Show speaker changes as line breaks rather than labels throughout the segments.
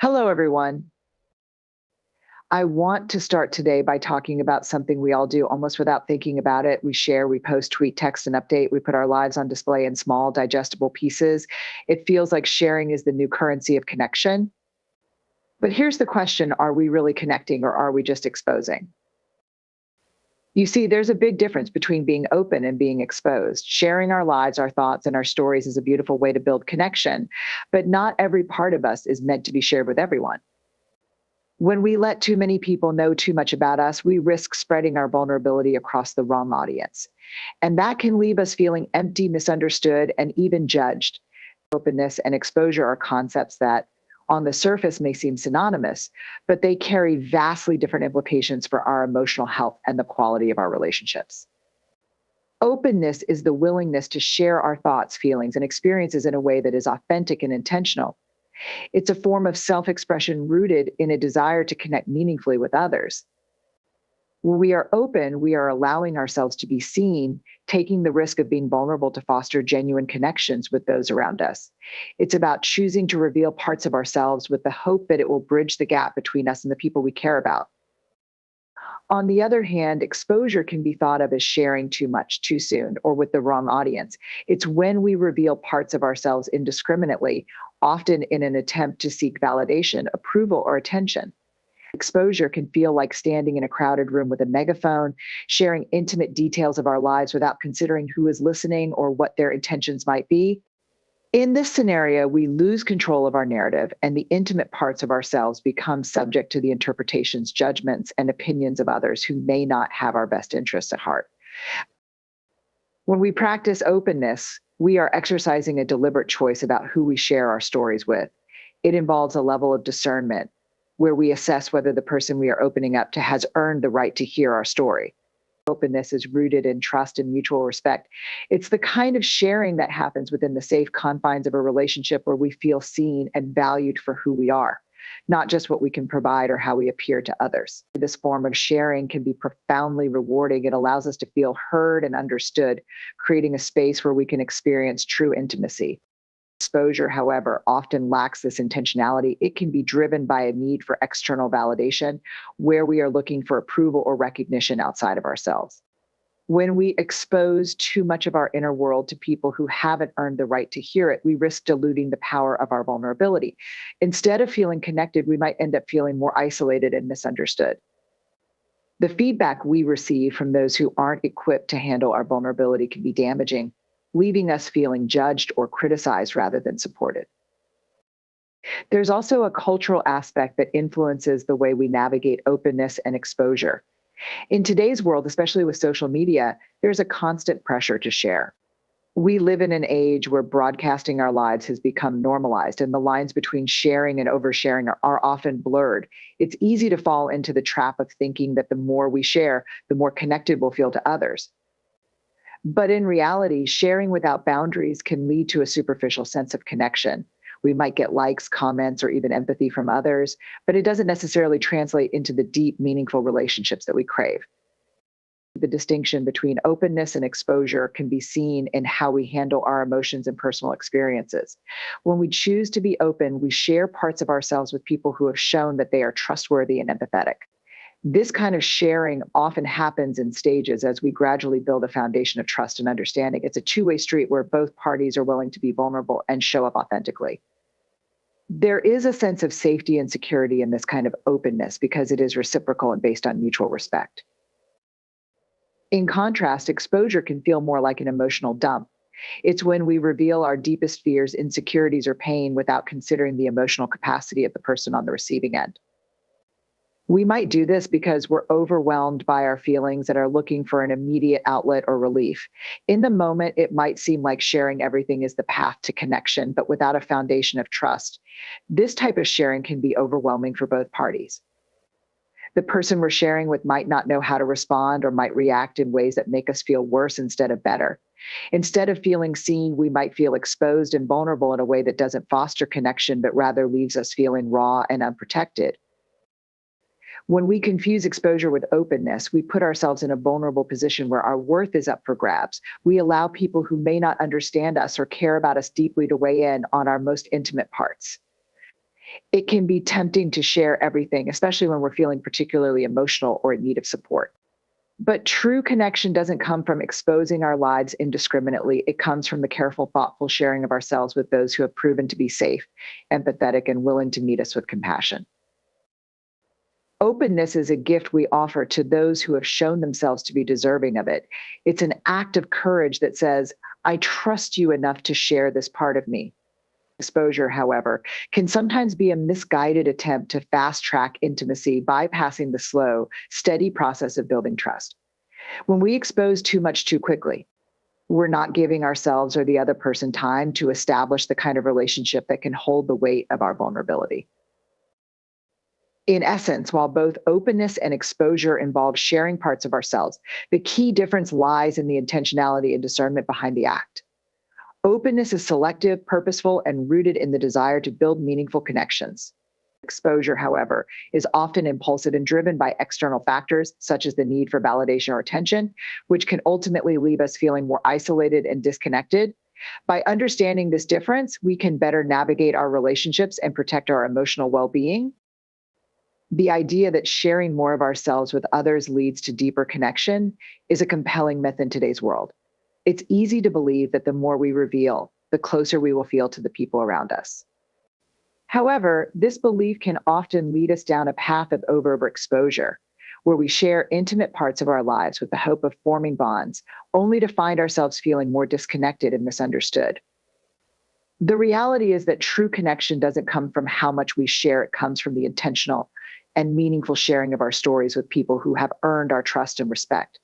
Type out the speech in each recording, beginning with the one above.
Hello, everyone. I want to start today by talking about something we all do almost without thinking about it. We share, we post, tweet, text, and update. We put our lives on display in small, digestible pieces. It feels like sharing is the new currency of connection. But here's the question: are we really connecting or are we just exposing? You see, there's a big difference between being open and being exposed. Sharing our lives, our thoughts, and our stories is a beautiful way to build connection, but not every part of us is meant to be shared with everyone. When we let too many people know too much about us, we risk spreading our vulnerability across the wrong audience. And that can leave us feeling empty, misunderstood, and even judged. Openness and exposure are concepts that, on the surface, may seem synonymous, but they carry vastly different implications for our emotional health and the quality of our relationships. Openness is the willingness to share our thoughts, feelings, and experiences in a way that is authentic and intentional. It's a form of self expression rooted in a desire to connect meaningfully with others. When we are open, we are allowing ourselves to be seen, taking the risk of being vulnerable to foster genuine connections with those around us. It's about choosing to reveal parts of ourselves with the hope that it will bridge the gap between us and the people we care about. On the other hand, exposure can be thought of as sharing too much too soon or with the wrong audience. It's when we reveal parts of ourselves indiscriminately, often in an attempt to seek validation, approval, or attention. Exposure can feel like standing in a crowded room with a megaphone, sharing intimate details of our lives without considering who is listening or what their intentions might be. In this scenario, we lose control of our narrative, and the intimate parts of ourselves become subject to the interpretations, judgments, and opinions of others who may not have our best interests at heart. When we practice openness, we are exercising a deliberate choice about who we share our stories with. It involves a level of discernment where we assess whether the person we are opening up to has earned the right to hear our story. Openness is rooted in trust and mutual respect. It's the kind of sharing that happens within the safe confines of a relationship where we feel seen and valued for who we are, not just what we can provide or how we appear to others. This form of sharing can be profoundly rewarding. It allows us to feel heard and understood, creating a space where we can experience true intimacy. Exposure, however, often lacks this intentionality. It can be driven by a need for external validation, where we are looking for approval or recognition outside of ourselves. When we expose too much of our inner world to people who haven't earned the right to hear it, we risk diluting the power of our vulnerability. Instead of feeling connected, we might end up feeling more isolated and misunderstood. The feedback we receive from those who aren't equipped to handle our vulnerability can be damaging, leaving us feeling judged or criticized rather than supported. There's also a cultural aspect that influences the way we navigate openness and exposure. In today's world, especially with social media, there's a constant pressure to share. We live in an age where broadcasting our lives has become normalized, and the lines between sharing and oversharing are often blurred. It's easy to fall into the trap of thinking that the more we share, the more connected we'll feel to others. But in reality, sharing without boundaries can lead to a superficial sense of connection. We might get likes, comments, or even empathy from others, but it doesn't necessarily translate into the deep, meaningful relationships that we crave. The distinction between openness and exposure can be seen in how we handle our emotions and personal experiences. When we choose to be open, we share parts of ourselves with people who have shown that they are trustworthy and empathetic. This kind of sharing often happens in stages as we gradually build a foundation of trust and understanding. It's a two-way street where both parties are willing to be vulnerable and show up authentically. There is a sense of safety and security in this kind of openness because it is reciprocal and based on mutual respect. In contrast, exposure can feel more like an emotional dump. It's when we reveal our deepest fears, insecurities, or pain without considering the emotional capacity of the person on the receiving end. We might do this because we're overwhelmed by our feelings and are looking for an immediate outlet or relief. In the moment, it might seem like sharing everything is the path to connection, but without a foundation of trust, this type of sharing can be overwhelming for both parties. The person we're sharing with might not know how to respond or might react in ways that make us feel worse instead of better. Instead of feeling seen, we might feel exposed and vulnerable in a way that doesn't foster connection, but rather leaves us feeling raw and unprotected. When we confuse exposure with openness, we put ourselves in a vulnerable position where our worth is up for grabs. We allow people who may not understand us or care about us deeply to weigh in on our most intimate parts. It can be tempting to share everything, especially when we're feeling particularly emotional or in need of support. But true connection doesn't come from exposing our lives indiscriminately. It comes from the careful, thoughtful sharing of ourselves with those who have proven to be safe, empathetic, and willing to meet us with compassion. Openness is a gift we offer to those who have shown themselves to be deserving of it. It's an act of courage that says, I trust you enough to share this part of me. Exposure, however, can sometimes be a misguided attempt to fast track intimacy, bypassing the slow, steady process of building trust. When we expose too much too quickly, we're not giving ourselves or the other person time to establish the kind of relationship that can hold the weight of our vulnerability. In essence, while both openness and exposure involve sharing parts of ourselves, the key difference lies in the intentionality and discernment behind the act. Openness is selective, purposeful, and rooted in the desire to build meaningful connections. Exposure, however, is often impulsive and driven by external factors, such as the need for validation or attention, which can ultimately leave us feeling more isolated and disconnected. By understanding this difference, we can better navigate our relationships and protect our emotional well being. The idea that sharing more of ourselves with others leads to deeper connection is a compelling myth in today's world. It's easy to believe that the more we reveal, the closer we will feel to the people around us. However, this belief can often lead us down a path of overexposure, where we share intimate parts of our lives with the hope of forming bonds, only to find ourselves feeling more disconnected and misunderstood. The reality is that true connection doesn't come from how much we share, it comes from the intentional and meaningful sharing of our stories with people who have earned our trust and respect.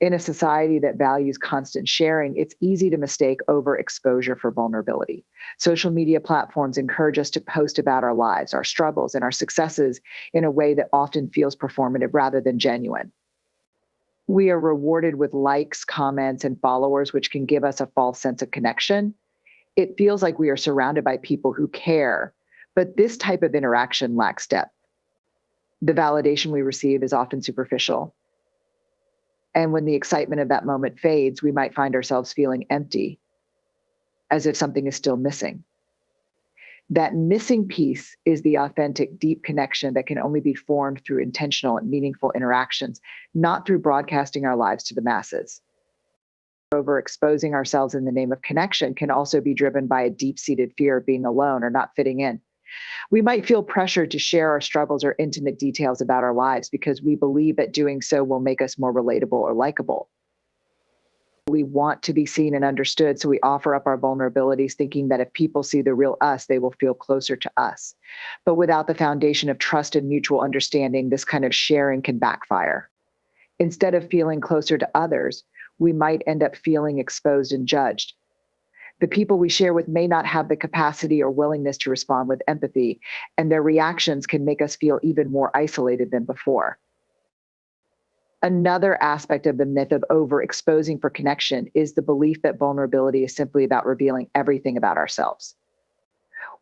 In a society that values constant sharing, it's easy to mistake overexposure for vulnerability. Social media platforms encourage us to post about our lives, our struggles, and our successes in a way that often feels performative rather than genuine. We are rewarded with likes, comments, and followers, which can give us a false sense of connection. It feels like we are surrounded by people who care, but this type of interaction lacks depth. The validation we receive is often superficial. And when the excitement of that moment fades, we might find ourselves feeling empty, as if something is still missing. That missing piece is the authentic, deep connection that can only be formed through intentional and meaningful interactions, not through broadcasting our lives to the masses. Overexposing ourselves in the name of connection can also be driven by a deep-seated fear of being alone or not fitting in. We might feel pressured to share our struggles or intimate details about our lives because we believe that doing so will make us more relatable or likable. We want to be seen and understood, so we offer up our vulnerabilities, thinking that if people see the real us, they will feel closer to us. But without the foundation of trust and mutual understanding, this kind of sharing can backfire. Instead of feeling closer to others, we might end up feeling exposed and judged. The people we share with may not have the capacity or willingness to respond with empathy, and their reactions can make us feel even more isolated than before. Another aspect of the myth of overexposing for connection is the belief that vulnerability is simply about revealing everything about ourselves.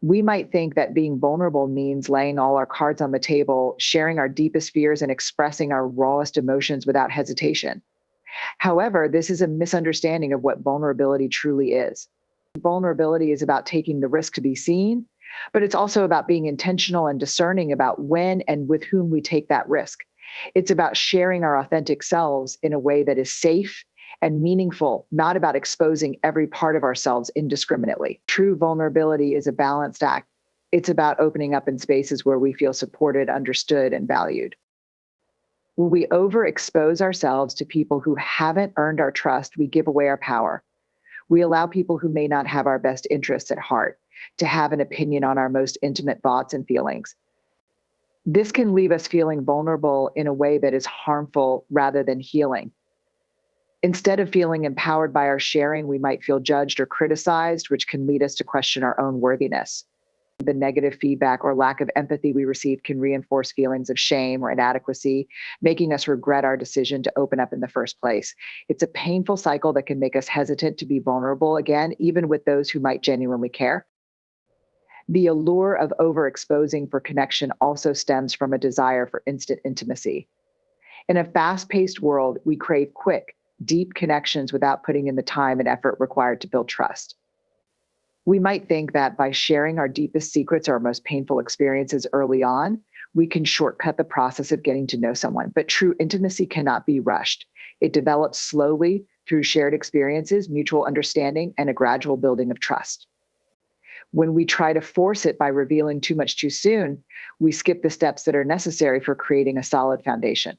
We might think that being vulnerable means laying all our cards on the table, sharing our deepest fears, and expressing our rawest emotions without hesitation. However, this is a misunderstanding of what vulnerability truly is. Vulnerability is about taking the risk to be seen, but it's also about being intentional and discerning about when and with whom we take that risk. It's about sharing our authentic selves in a way that is safe and meaningful, not about exposing every part of ourselves indiscriminately. True vulnerability is a balanced act. It's about opening up in spaces where we feel supported, understood, and valued. When we overexpose ourselves to people who haven't earned our trust, we give away our power. We allow people who may not have our best interests at heart to have an opinion on our most intimate thoughts and feelings. This can leave us feeling vulnerable in a way that is harmful rather than healing. Instead of feeling empowered by our sharing, we might feel judged or criticized, which can lead us to question our own worthiness. The negative feedback or lack of empathy we receive can reinforce feelings of shame or inadequacy, making us regret our decision to open up in the first place. It's a painful cycle that can make us hesitant to be vulnerable again, even with those who might genuinely care. The allure of overexposing for connection also stems from a desire for instant intimacy. In a fast-paced world, we crave quick, deep connections without putting in the time and effort required to build trust. We might think that by sharing our deepest secrets or our most painful experiences early on, we can shortcut the process of getting to know someone. But true intimacy cannot be rushed. It develops slowly through shared experiences, mutual understanding, and a gradual building of trust. When we try to force it by revealing too much too soon, we skip the steps that are necessary for creating a solid foundation.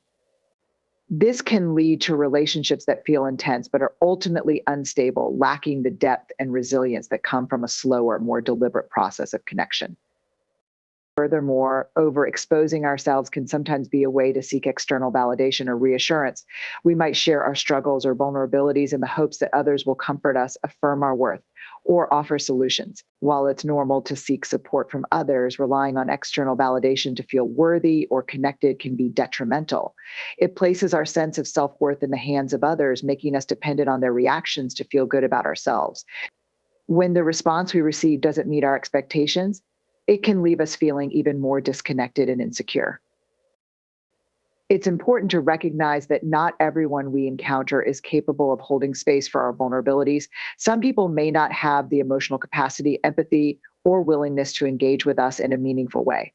This can lead to relationships that feel intense but are ultimately unstable, lacking the depth and resilience that come from a slower, more deliberate process of connection. Furthermore, overexposing ourselves can sometimes be a way to seek external validation or reassurance. We might share our struggles or vulnerabilities in the hopes that others will comfort us, affirm our worth, or offer solutions. While it's normal to seek support from others, relying on external validation to feel worthy or connected can be detrimental. It places our sense of self-worth in the hands of others, making us dependent on their reactions to feel good about ourselves. When the response we receive doesn't meet our expectations, it can leave us feeling even more disconnected and insecure. It's important to recognize that not everyone we encounter is capable of holding space for our vulnerabilities. Some people may not have the emotional capacity, empathy, or willingness to engage with us in a meaningful way.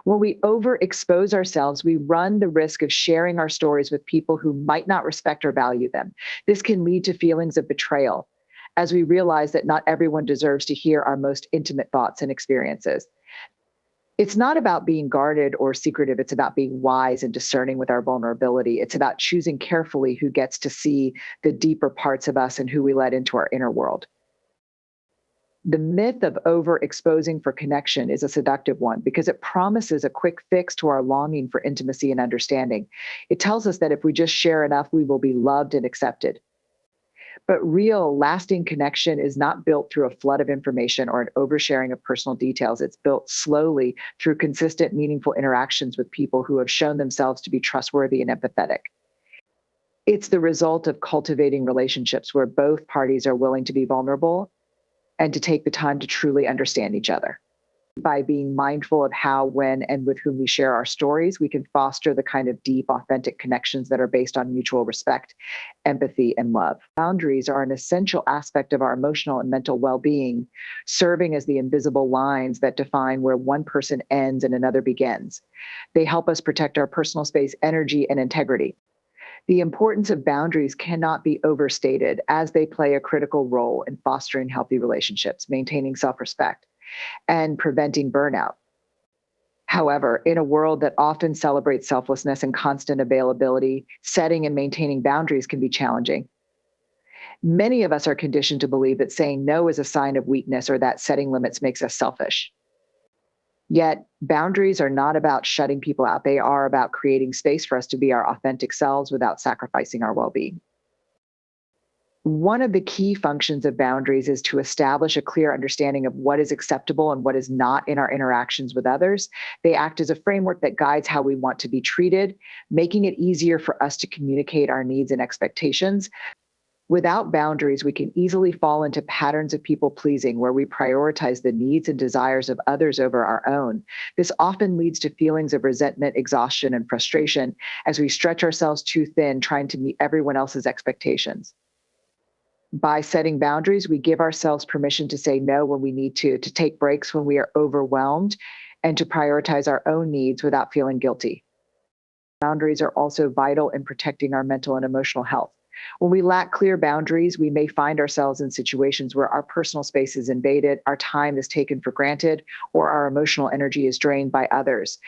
When we overexpose ourselves, we run the risk of sharing our stories with people who might not respect or value them. This can lead to feelings of betrayal, as we realize that not everyone deserves to hear our most intimate thoughts and experiences. It's not about being guarded or secretive. It's about being wise and discerning with our vulnerability. It's about choosing carefully who gets to see the deeper parts of us and who we let into our inner world. The myth of overexposing for connection is a seductive one because it promises a quick fix to our longing for intimacy and understanding. It tells us that if we just share enough, we will be loved and accepted. But real, lasting connection is not built through a flood of information or an oversharing of personal details. It's built slowly through consistent, meaningful interactions with people who have shown themselves to be trustworthy and empathetic. It's the result of cultivating relationships where both parties are willing to be vulnerable and to take the time to truly understand each other. By being mindful of how, when, and with whom we share our stories, we can foster the kind of deep, authentic connections that are based on mutual respect, empathy, and love. Boundaries are an essential aspect of our emotional and mental well-being, serving as the invisible lines that define where one person ends and another begins. They help us protect our personal space, energy, and integrity. The importance of boundaries cannot be overstated, as they play a critical role in fostering healthy relationships, maintaining self-respect, and preventing burnout. However, in a world that often celebrates selflessness and constant availability, setting and maintaining boundaries can be challenging. Many of us are conditioned to believe that saying no is a sign of weakness or that setting limits makes us selfish. Yet, boundaries are not about shutting people out. They are about creating space for us to be our authentic selves without sacrificing our well-being. One of the key functions of boundaries is to establish a clear understanding of what is acceptable and what is not in our interactions with others. They act as a framework that guides how we want to be treated, making it easier for us to communicate our needs and expectations. Without boundaries, we can easily fall into patterns of people pleasing where we prioritize the needs and desires of others over our own. This often leads to feelings of resentment, exhaustion, and frustration as we stretch ourselves too thin trying to meet everyone else's expectations. By setting boundaries, we give ourselves permission to say no when we need to take breaks when we are overwhelmed, and to prioritize our own needs without feeling guilty. Boundaries are also vital in protecting our mental and emotional health. When we lack clear boundaries, we may find ourselves in situations where our personal space is invaded, our time is taken for granted, or our emotional energy is drained by others.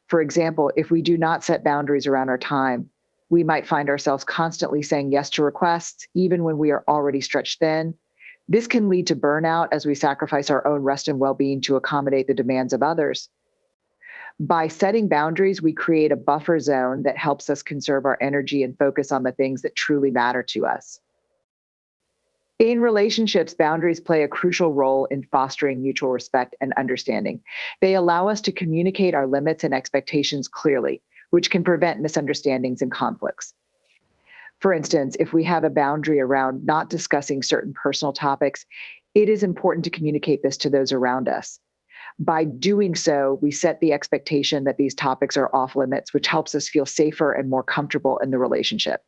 For example, if we do not set boundaries around our time, we might find ourselves constantly saying yes to requests, even when we are already stretched thin. This can lead to burnout as we sacrifice our own rest and well-being to accommodate the demands of others. By setting boundaries, we create a buffer zone that helps us conserve our energy and focus on the things that truly matter to us. In relationships, boundaries play a crucial role in fostering mutual respect and understanding. They allow us to communicate our limits and expectations clearly, which can prevent misunderstandings and conflicts. For instance, if we have a boundary around not discussing certain personal topics, it is important to communicate this to those around us. By doing so, we set the expectation that these topics are off limits, which helps us feel safer and more comfortable in the relationship.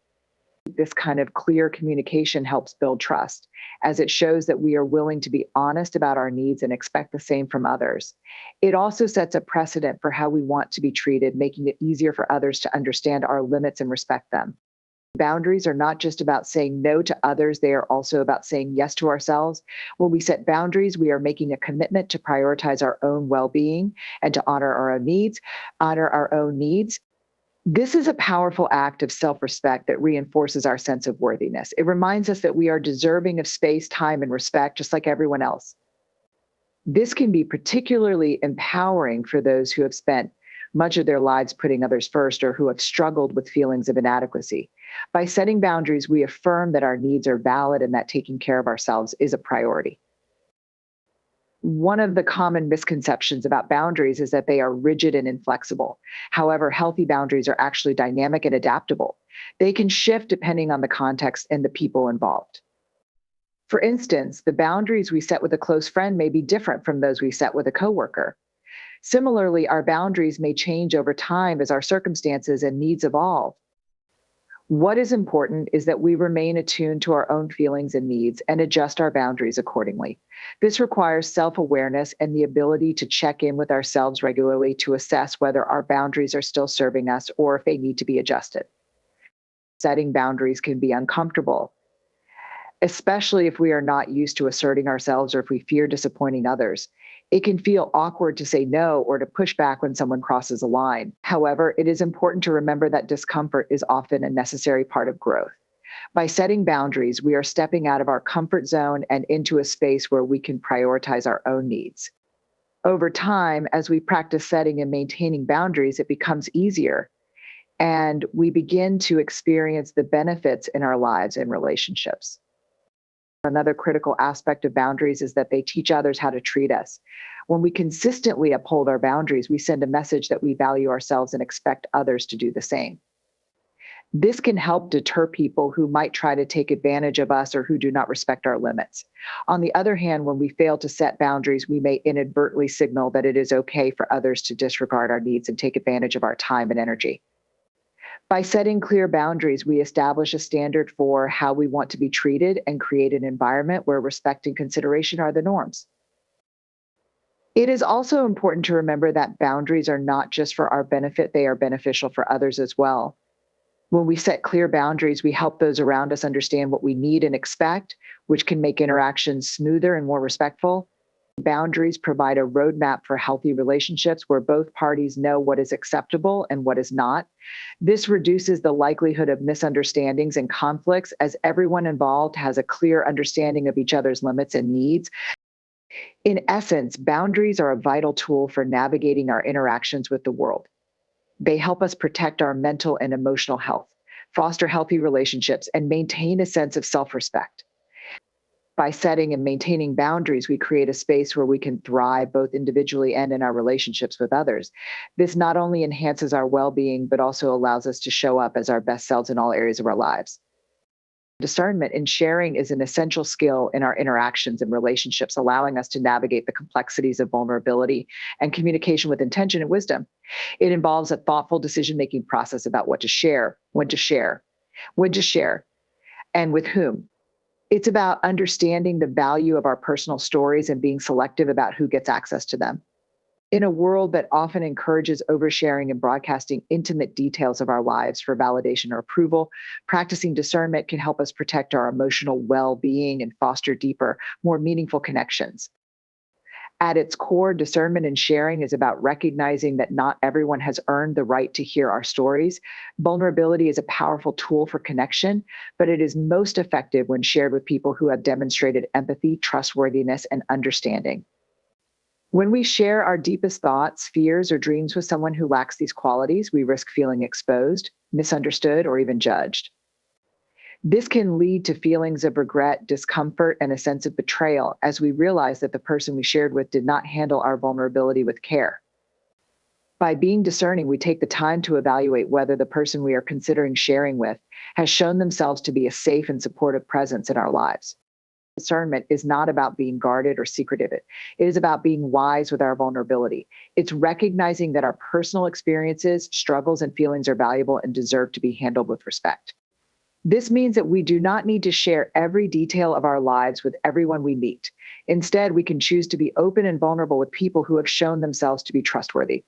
This kind of clear communication helps build trust, as it shows that we are willing to be honest about our needs and expect the same from others. It also sets a precedent for how we want to be treated, making it easier for others to understand our limits and respect them. Boundaries are not just about saying no to others, they are also about saying yes to ourselves. When we set boundaries, we are making a commitment to prioritize our own well being and to honor our own needs, honor our own needs. This is a powerful act of self respect that reinforces our sense of worthiness. It reminds us that we are deserving of space, time, and respect, just like everyone else. This can be particularly empowering for those who have spent much of their lives putting others first or who have struggled with feelings of inadequacy. By setting boundaries, we affirm that our needs are valid and that taking care of ourselves is a priority. One of the common misconceptions about boundaries is that they are rigid and inflexible. However, healthy boundaries are actually dynamic and adaptable. They can shift depending on the context and the people involved. For instance, the boundaries we set with a close friend may be different from those we set with a coworker. Similarly, our boundaries may change over time as our circumstances and needs evolve. What is important is that we remain attuned to our own feelings and needs and adjust our boundaries accordingly. This requires self awareness and the ability to check in with ourselves regularly to assess whether our boundaries are still serving us or if they need to be adjusted. Setting boundaries can be uncomfortable, especially if we are not used to asserting ourselves or if we fear disappointing others. It can feel awkward to say no or to push back when someone crosses a line. However, it is important to remember that discomfort is often a necessary part of growth. By setting boundaries, we are stepping out of our comfort zone and into a space where we can prioritize our own needs. Over time, as we practice setting and maintaining boundaries, it becomes easier and we begin to experience the benefits in our lives and relationships. Another critical aspect of boundaries is that they teach others how to treat us. When we consistently uphold our boundaries, we send a message that we value ourselves and expect others to do the same. This can help deter people who might try to take advantage of us or who do not respect our limits. On the other hand, when we fail to set boundaries, we may inadvertently signal that it is okay for others to disregard our needs and take advantage of our time and energy. By setting clear boundaries, we establish a standard for how we want to be treated and create an environment where respect and consideration are the norms. It is also important to remember that boundaries are not just for our benefit, they are beneficial for others as well. When we set clear boundaries, we help those around us understand what we need and expect, which can make interactions smoother and more respectful. Boundaries provide a roadmap for healthy relationships where both parties know what is acceptable and what is not. This reduces the likelihood of misunderstandings and conflicts as everyone involved has a clear understanding of each other's limits and needs. In essence, boundaries are a vital tool for navigating our interactions with the world. They help us protect our mental and emotional health, foster healthy relationships, and maintain a sense of self respect. By setting and maintaining boundaries, we create a space where we can thrive both individually and in our relationships with others. This not only enhances our well being, but also allows us to show up as our best selves in all areas of our lives. Discernment and sharing is an essential skill in our interactions and relationships, allowing us to navigate the complexities of vulnerability and communication with intention and wisdom. It involves a thoughtful decision making process about what to share, when to share, and with whom. It's about understanding the value of our personal stories and being selective about who gets access to them. In a world that often encourages oversharing and broadcasting intimate details of our lives for validation or approval, practicing discernment can help us protect our emotional well being and foster deeper, more meaningful connections. At its core, discernment and sharing is about recognizing that not everyone has earned the right to hear our stories. Vulnerability is a powerful tool for connection, but it is most effective when shared with people who have demonstrated empathy, trustworthiness, and understanding. When we share our deepest thoughts, fears, or dreams with someone who lacks these qualities, we risk feeling exposed, misunderstood, or even judged. This can lead to feelings of regret, discomfort, and a sense of betrayal as we realize that the person we shared with did not handle our vulnerability with care. By being discerning, we take the time to evaluate whether the person we are considering sharing with has shown themselves to be a safe and supportive presence in our lives. Discernment is not about being guarded or secretive. It is about being wise with our vulnerability. It's recognizing that our personal experiences, struggles, and feelings are valuable and deserve to be handled with respect. This means that we do not need to share every detail of our lives with everyone we meet. Instead, we can choose to be open and vulnerable with people who have shown themselves to be trustworthy.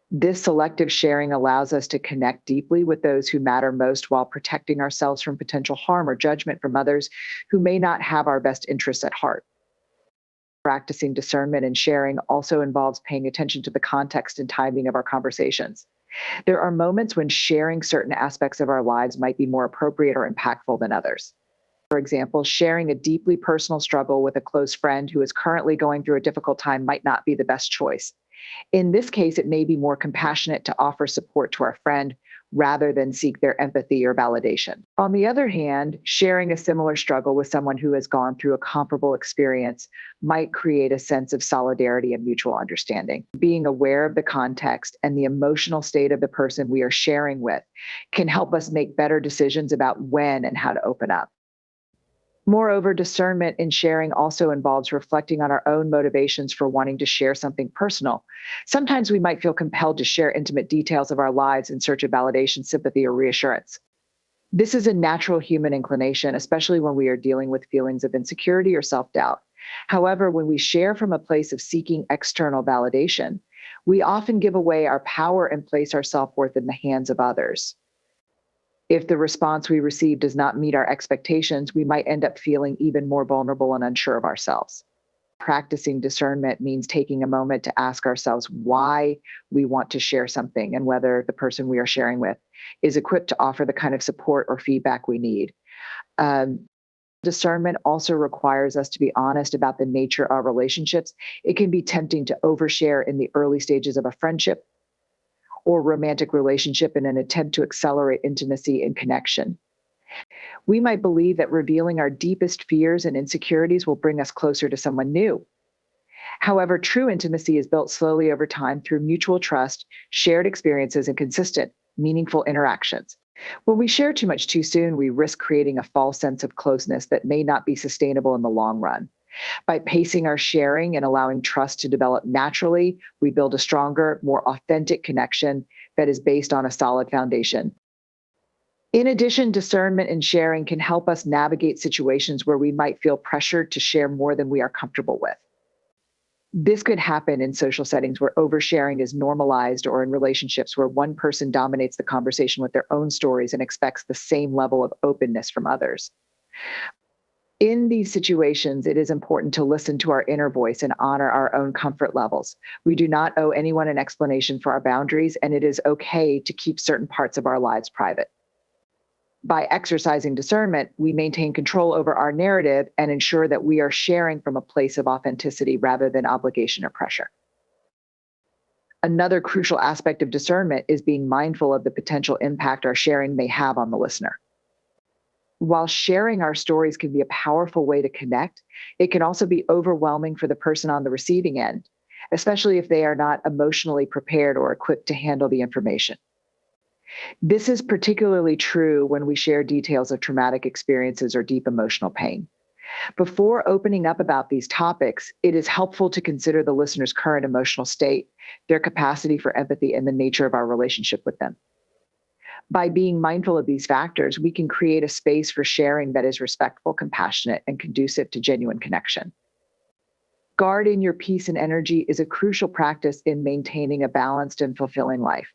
This selective sharing allows us to connect deeply with those who matter most while protecting ourselves from potential harm or judgment from others who may not have our best interests at heart. Practicing discernment and sharing also involves paying attention to the context and timing of our conversations. There are moments when sharing certain aspects of our lives might be more appropriate or impactful than others. For example, sharing a deeply personal struggle with a close friend who is currently going through a difficult time might not be the best choice. In this case, it may be more compassionate to offer support to our friend rather than seek their empathy or validation. On the other hand, sharing a similar struggle with someone who has gone through a comparable experience might create a sense of solidarity and mutual understanding. Being aware of the context and the emotional state of the person we are sharing with can help us make better decisions about when and how to open up. Moreover, discernment in sharing also involves reflecting on our own motivations for wanting to share something personal. Sometimes we might feel compelled to share intimate details of our lives in search of validation, sympathy, or reassurance. This is a natural human inclination, especially when we are dealing with feelings of insecurity or self doubt. However, when we share from a place of seeking external validation, we often give away our power and place our self worth in the hands of others. If the response we receive does not meet our expectations, we might end up feeling even more vulnerable and unsure of ourselves. Practicing discernment means taking a moment to ask ourselves why we want to share something and whether the person we are sharing with is equipped to offer the kind of support or feedback we need. Um, Discernment also requires us to be honest about the nature of our relationships. It can be tempting to overshare in the early stages of a friendship or romantic relationship in an attempt to accelerate intimacy and connection. We might believe that revealing our deepest fears and insecurities will bring us closer to someone new. However, true intimacy is built slowly over time through mutual trust, shared experiences, and consistent, meaningful interactions. When we share too much too soon, we risk creating a false sense of closeness that may not be sustainable in the long run. By pacing our sharing and allowing trust to develop naturally, we build a stronger, more authentic connection that is based on a solid foundation. In addition, discernment and sharing can help us navigate situations where we might feel pressured to share more than we are comfortable with. This could happen in social settings where oversharing is normalized or in relationships where one person dominates the conversation with their own stories and expects the same level of openness from others. In these situations, it is important to listen to our inner voice and honor our own comfort levels. We do not owe anyone an explanation for our boundaries, and it is okay to keep certain parts of our lives private. By exercising discernment, we maintain control over our narrative and ensure that we are sharing from a place of authenticity rather than obligation or pressure. Another crucial aspect of discernment is being mindful of the potential impact our sharing may have on the listener. While sharing our stories can be a powerful way to connect, it can also be overwhelming for the person on the receiving end, especially if they are not emotionally prepared or equipped to handle the information. This is particularly true when we share details of traumatic experiences or deep emotional pain. Before opening up about these topics, it is helpful to consider the listener's current emotional state, their capacity for empathy, and the nature of our relationship with them. By being mindful of these factors, we can create a space for sharing that is respectful, compassionate, and conducive to genuine connection. Guarding your peace and energy is a crucial practice in maintaining a balanced and fulfilling life.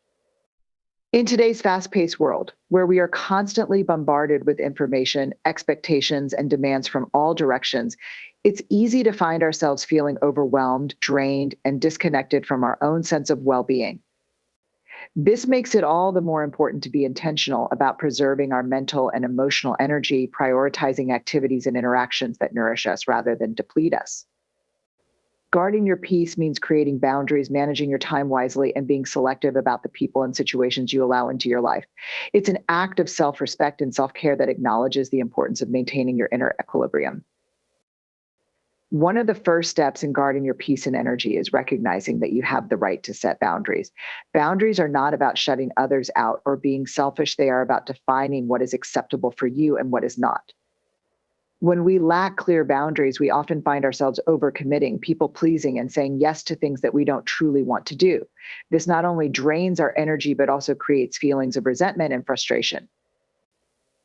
In today's fast-paced world, where we are constantly bombarded with information, expectations, and demands from all directions, it's easy to find ourselves feeling overwhelmed, drained, and disconnected from our own sense of well-being. This makes it all the more important to be intentional about preserving our mental and emotional energy, prioritizing activities and interactions that nourish us rather than deplete us. Guarding your peace means creating boundaries, managing your time wisely, and being selective about the people and situations you allow into your life. It's an act of self-respect and self-care that acknowledges the importance of maintaining your inner equilibrium. One of the first steps in guarding your peace and energy is recognizing that you have the right to set boundaries. Boundaries are not about shutting others out or being selfish. They are about defining what is acceptable for you and what is not. When we lack clear boundaries, we often find ourselves overcommitting, people pleasing, and saying yes to things that we don't truly want to do. This not only drains our energy, but also creates feelings of resentment and frustration.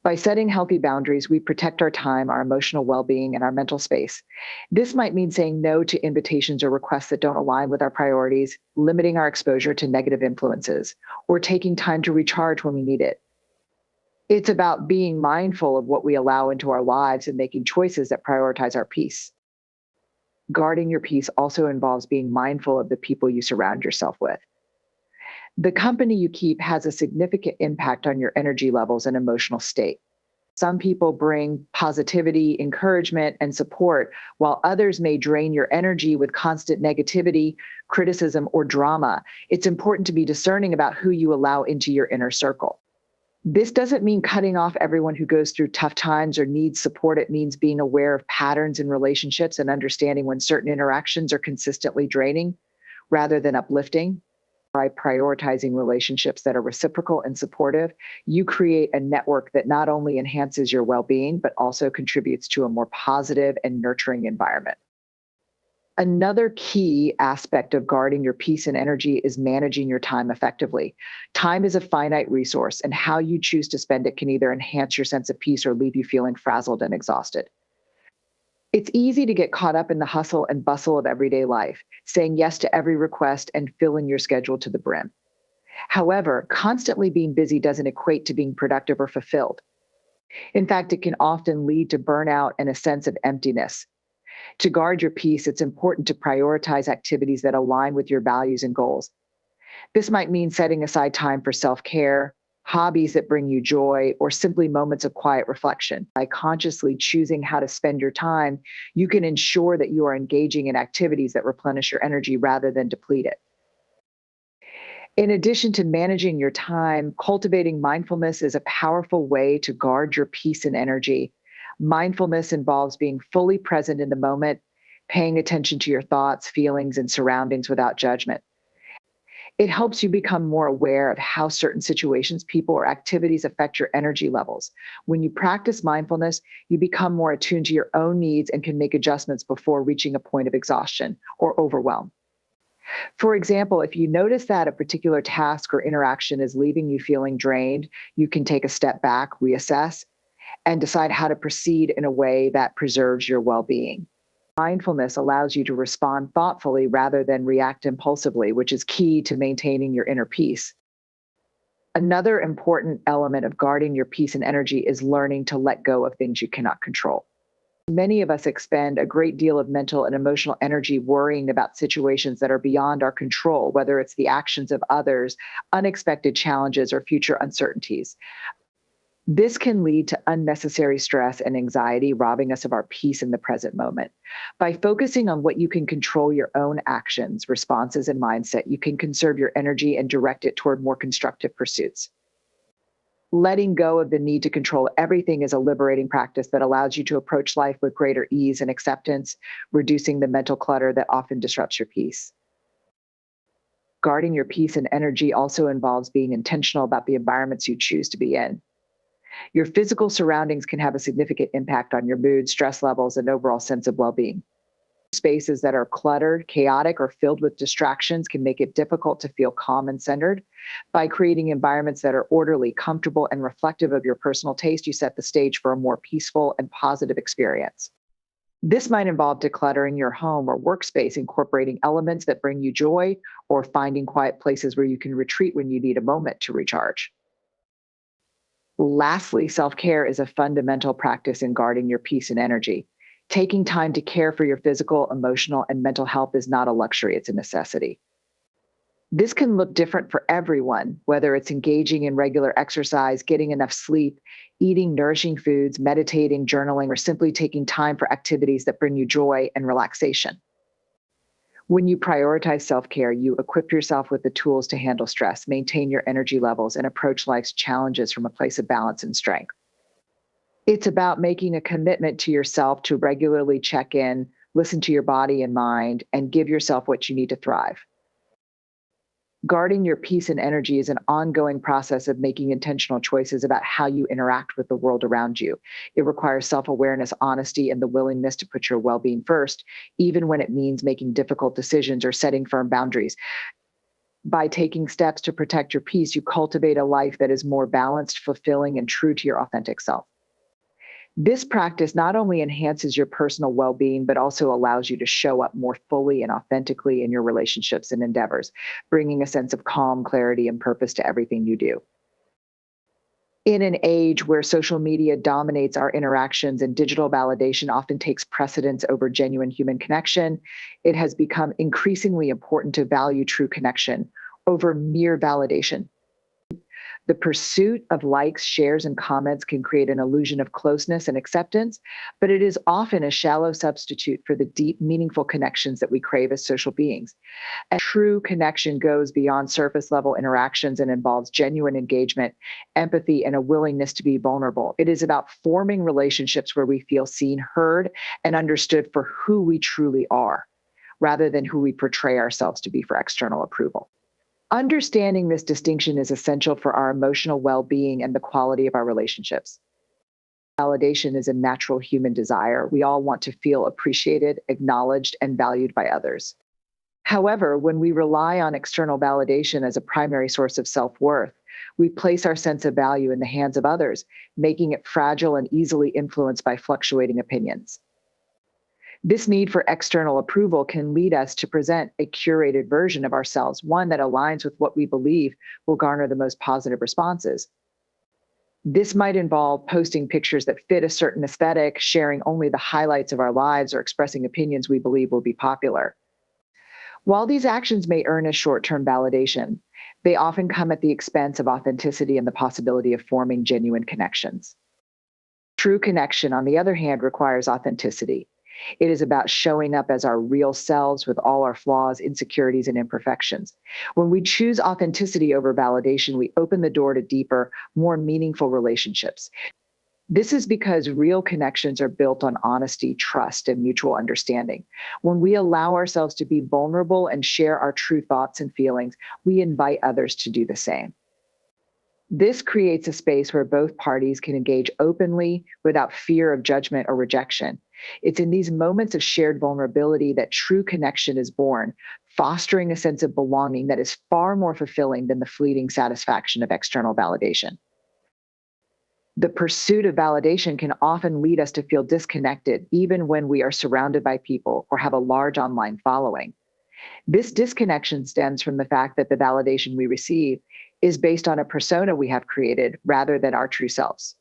By setting healthy boundaries, we protect our time, our emotional well being, and our mental space. This might mean saying no to invitations or requests that don't align with our priorities, limiting our exposure to negative influences, or taking time to recharge when we need it. It's about being mindful of what we allow into our lives and making choices that prioritize our peace. Guarding your peace also involves being mindful of the people you surround yourself with. The company you keep has a significant impact on your energy levels and emotional state. Some people bring positivity, encouragement, and support, while others may drain your energy with constant negativity, criticism, or drama. It's important to be discerning about who you allow into your inner circle. This doesn't mean cutting off everyone who goes through tough times or needs support. It means being aware of patterns in relationships and understanding when certain interactions are consistently draining rather than uplifting. By prioritizing relationships that are reciprocal and supportive, you create a network that not only enhances your well being, but also contributes to a more positive and nurturing environment. Another key aspect of guarding your peace and energy is managing your time effectively. Time is a finite resource, and how you choose to spend it can either enhance your sense of peace or leave you feeling frazzled and exhausted. It's easy to get caught up in the hustle and bustle of everyday life, saying yes to every request and filling your schedule to the brim. However, constantly being busy doesn't equate to being productive or fulfilled. In fact, it can often lead to burnout and a sense of emptiness. To guard your peace, it's important to prioritize activities that align with your values and goals. This might mean setting aside time for self care, hobbies that bring you joy, or simply moments of quiet reflection. By consciously choosing how to spend your time, you can ensure that you are engaging in activities that replenish your energy rather than deplete it. In addition to managing your time, cultivating mindfulness is a powerful way to guard your peace and energy. Mindfulness involves being fully present in the moment, paying attention to your thoughts, feelings, and surroundings without judgment. It helps you become more aware of how certain situations, people, or activities affect your energy levels. When you practice mindfulness, you become more attuned to your own needs and can make adjustments before reaching a point of exhaustion or overwhelm. For example, if you notice that a particular task or interaction is leaving you feeling drained, you can take a step back, reassess, and decide how to proceed in a way that preserves your well being. Mindfulness allows you to respond thoughtfully rather than react impulsively, which is key to maintaining your inner peace. Another important element of guarding your peace and energy is learning to let go of things you cannot control. Many of us expend a great deal of mental and emotional energy worrying about situations that are beyond our control, whether it's the actions of others, unexpected challenges, or future uncertainties. This can lead to unnecessary stress and anxiety, robbing us of our peace in the present moment. By focusing on what you can control, your own actions, responses, and mindset, you can conserve your energy and direct it toward more constructive pursuits. Letting go of the need to control everything is a liberating practice that allows you to approach life with greater ease and acceptance, reducing the mental clutter that often disrupts your peace. Guarding your peace and energy also involves being intentional about the environments you choose to be in. Your physical surroundings can have a significant impact on your mood, stress levels, and overall sense of well being. Spaces that are cluttered, chaotic, or filled with distractions can make it difficult to feel calm and centered. By creating environments that are orderly, comfortable, and reflective of your personal taste, you set the stage for a more peaceful and positive experience. This might involve decluttering your home or workspace, incorporating elements that bring you joy, or finding quiet places where you can retreat when you need a moment to recharge. Lastly, self care is a fundamental practice in guarding your peace and energy. Taking time to care for your physical, emotional, and mental health is not a luxury, it's a necessity. This can look different for everyone, whether it's engaging in regular exercise, getting enough sleep, eating nourishing foods, meditating, journaling, or simply taking time for activities that bring you joy and relaxation. When you prioritize self care, you equip yourself with the tools to handle stress, maintain your energy levels, and approach life's challenges from a place of balance and strength. It's about making a commitment to yourself to regularly check in, listen to your body and mind, and give yourself what you need to thrive. Guarding your peace and energy is an ongoing process of making intentional choices about how you interact with the world around you. It requires self awareness, honesty, and the willingness to put your well being first, even when it means making difficult decisions or setting firm boundaries. By taking steps to protect your peace, you cultivate a life that is more balanced, fulfilling, and true to your authentic self. This practice not only enhances your personal well being, but also allows you to show up more fully and authentically in your relationships and endeavors, bringing a sense of calm, clarity, and purpose to everything you do. In an age where social media dominates our interactions and digital validation often takes precedence over genuine human connection, it has become increasingly important to value true connection over mere validation. The pursuit of likes, shares, and comments can create an illusion of closeness and acceptance, but it is often a shallow substitute for the deep, meaningful connections that we crave as social beings. And true connection goes beyond surface level interactions and involves genuine engagement, empathy, and a willingness to be vulnerable. It is about forming relationships where we feel seen, heard, and understood for who we truly are, rather than who we portray ourselves to be for external approval. Understanding this distinction is essential for our emotional well being and the quality of our relationships. Validation is a natural human desire. We all want to feel appreciated, acknowledged, and valued by others. However, when we rely on external validation as a primary source of self worth, we place our sense of value in the hands of others, making it fragile and easily influenced by fluctuating opinions. This need for external approval can lead us to present a curated version of ourselves, one that aligns with what we believe will garner the most positive responses. This might involve posting pictures that fit a certain aesthetic, sharing only the highlights of our lives, or expressing opinions we believe will be popular. While these actions may earn us short-term validation, they often come at the expense of authenticity and the possibility of forming genuine connections. True connection, on the other hand, requires authenticity. It is about showing up as our real selves with all our flaws, insecurities, and imperfections. When we choose authenticity over validation, we open the door to deeper, more meaningful relationships. This is because real connections are built on honesty, trust, and mutual understanding. When we allow ourselves to be vulnerable and share our true thoughts and feelings, we invite others to do the same. This creates a space where both parties can engage openly without fear of judgment or rejection. It's in these moments of shared vulnerability that true connection is born, fostering a sense of belonging that is far more fulfilling than the fleeting satisfaction of external validation. The pursuit of validation can often lead us to feel disconnected, even when we are surrounded by people or have a large online following. This disconnection stems from the fact that the validation we receive is based on a persona we have created rather than our true selves.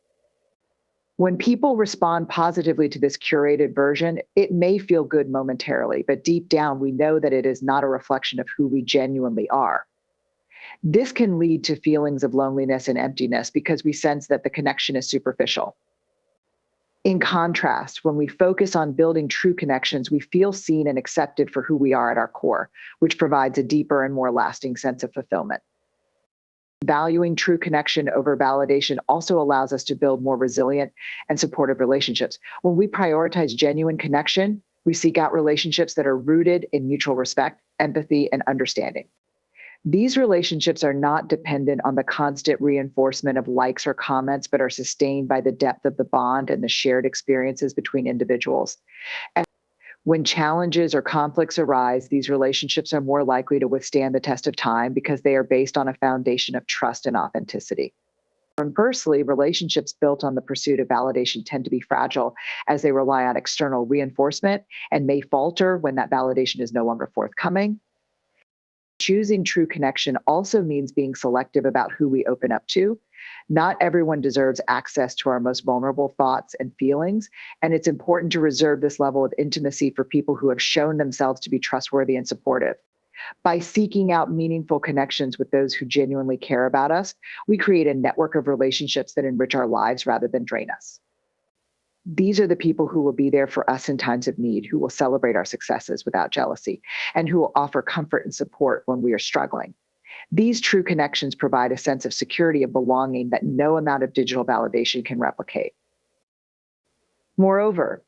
When people respond positively to this curated version, it may feel good momentarily, but deep down, we know that it is not a reflection of who we genuinely are. This can lead to feelings of loneliness and emptiness because we sense that the connection is superficial. In contrast, when we focus on building true connections, we feel seen and accepted for who we are at our core, which provides a deeper and more lasting sense of fulfillment. Valuing true connection over validation also allows us to build more resilient and supportive relationships. When we prioritize genuine connection, we seek out relationships that are rooted in mutual respect, empathy, and understanding. These relationships are not dependent on the constant reinforcement of likes or comments, but are sustained by the depth of the bond and the shared experiences between individuals. And when challenges or conflicts arise, these relationships are more likely to withstand the test of time because they are based on a foundation of trust and authenticity. Conversely, relationships built on the pursuit of validation tend to be fragile as they rely on external reinforcement and may falter when that validation is no longer forthcoming. Choosing true connection also means being selective about who we open up to. Not everyone deserves access to our most vulnerable thoughts and feelings, and it's important to reserve this level of intimacy for people who have shown themselves to be trustworthy and supportive. By seeking out meaningful connections with those who genuinely care about us, we create a network of relationships that enrich our lives rather than drain us. These are the people who will be there for us in times of need, who will celebrate our successes without jealousy, and who will offer comfort and support when we are struggling. These true connections provide a sense of security and belonging that no amount of digital validation can replicate. Moreover,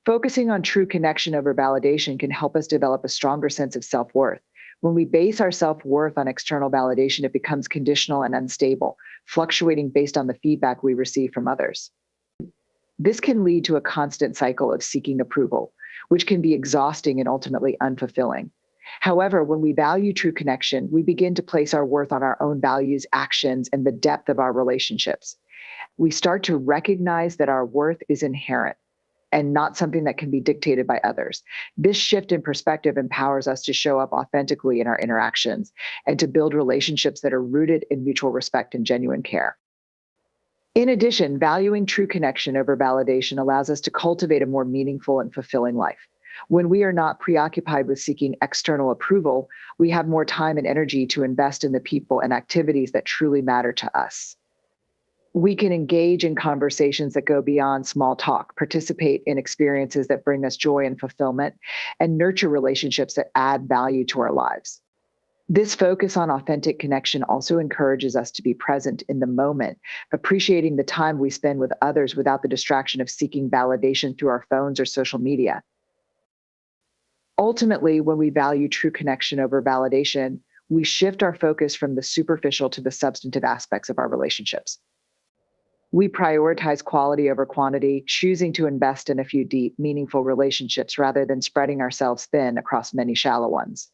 focusing on true connection over validation can help us develop a stronger sense of self-worth. When we base our self-worth on external validation, it becomes conditional and unstable, fluctuating based on the feedback we receive from others. This can lead to a constant cycle of seeking approval, which can be exhausting and ultimately unfulfilling. However, when we value true connection, we begin to place our worth on our own values, actions, and the depth of our relationships. We start to recognize that our worth is inherent and not something that can be dictated by others. This shift in perspective empowers us to show up authentically in our interactions and to build relationships that are rooted in mutual respect and genuine care. In addition, valuing true connection over validation allows us to cultivate a more meaningful and fulfilling life. When we are not preoccupied with seeking external approval, we have more time and energy to invest in the people and activities that truly matter to us. We can engage in conversations that go beyond small talk, participate in experiences that bring us joy and fulfillment, and nurture relationships that add value to our lives. This focus on authentic connection also encourages us to be present in the moment, appreciating the time we spend with others without the distraction of seeking validation through our phones or social media. Ultimately, when we value true connection over validation, we shift our focus from the superficial to the substantive aspects of our relationships. We prioritize quality over quantity, choosing to invest in a few deep, meaningful relationships rather than spreading ourselves thin across many shallow ones.